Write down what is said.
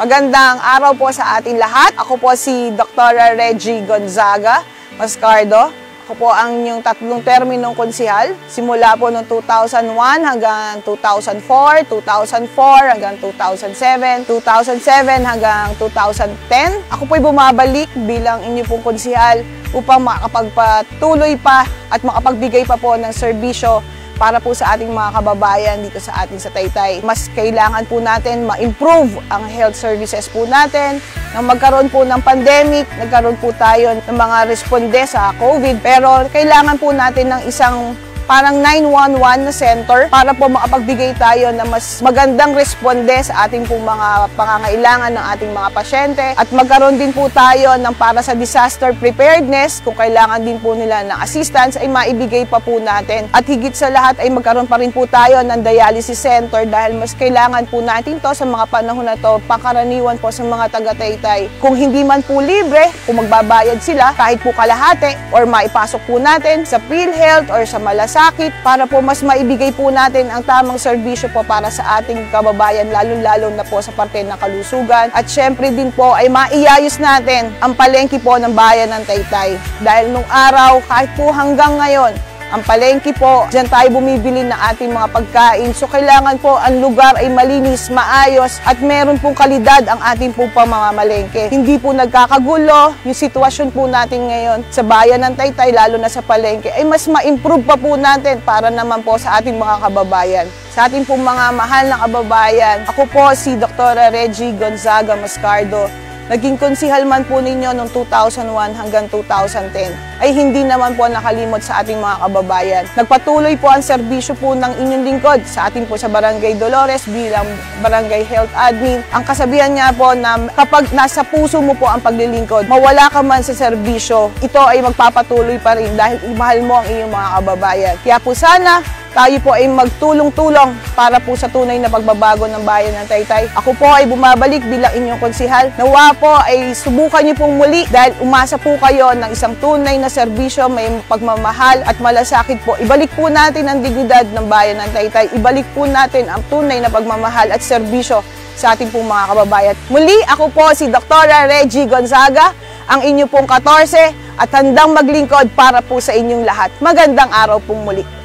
Magandang araw po sa ating lahat. Ako po si Dr. Reggie Gonzaga Mascardo. Ako po ang inyong tatlong terminong konsihal. Simula po noong 2001 hanggang 2004, 2004 hanggang 2007, 2007 hanggang 2010. Ako po'y bumabalik bilang inyong pong konsihal upang makapagpatuloy pa at makapagbigay pa po ng serbisyo para po sa ating mga kababayan dito sa ating sa Taytay. Mas kailangan po natin ma-improve ang health services po natin. Nang magkaroon po ng pandemic, nagkaroon po tayo ng mga responde sa COVID. Pero kailangan po natin ng isang parang 911 na center para po makapagbigay tayo ng mas magandang responde sa ating pong mga pangangailangan ng ating mga pasyente. At magkaroon din po tayo ng para sa disaster preparedness, kung kailangan din po nila ng assistance ay maibigay pa po natin. At higit sa lahat ay magkaroon pa rin po tayo ng dialysis center dahil mas kailangan po natin to sa mga panahon na to, pangkaraniwan po sa mga taga-Taytay. Kung hindi man po libre, kung magbabayad sila kahit po kalahati or maipasok po natin sa PhilHealth or sa Malasakit para po mas maibigay po natin ang tamang serbisyo po para sa ating kababayan, lalo-lalo na po sa parte ng kalusugan. At syempre din po ay maiayos natin ang palengke po ng bayan ng Taytay. Dahil nung araw, kahit po hanggang ngayon, ang palengke po, dyan tayo bumibili ng ating mga pagkain. So kailangan po ang lugar ay malinis, maayos at meron pong kalidad ang ating pong pamamalengke. Hindi po nagkakagulo. Yung sitwasyon po natin ngayon sa bayan ng Taytay, lalo na sa palengke, ay mas ma-improve pa po natin para naman po sa ating mga kababayan. Sa ating pong mga mahal na kababayan, ako po si Dr. Reggie Gonzaga Mascardo. Naging konsihal man po ninyo noong 2001 hanggang 2010 ay hindi naman po nakalimot sa ating mga kababayan. Nagpatuloy po ang serbisyo po ng inyong lingkod sa ating po sa Barangay Dolores bilang Barangay Health Admin. Ang kasabihan niya po na kapag nasa puso mo po ang paglilingkod, mawala ka man sa serbisyo, ito ay magpapatuloy pa rin dahil mahal mo ang iyong mga kababayan. Kaya po sana tayo po ay magtulong-tulong para po sa tunay na pagbabago ng bayan ng Taytay. Ako po ay bumabalik bilang inyong konsihal. Nawa po ay subukan niyo pong muli dahil umasa po kayo ng isang tunay na serbisyo, may pagmamahal at malasakit po. Ibalik po natin ang dignidad ng bayan ng Taytay. Ibalik po natin ang tunay na pagmamahal at serbisyo sa ating pong mga kababayan. Muli, ako po si Dr. Reggie Gonzaga, ang inyong pong 14 at handang maglingkod para po sa inyong lahat. Magandang araw pong muli.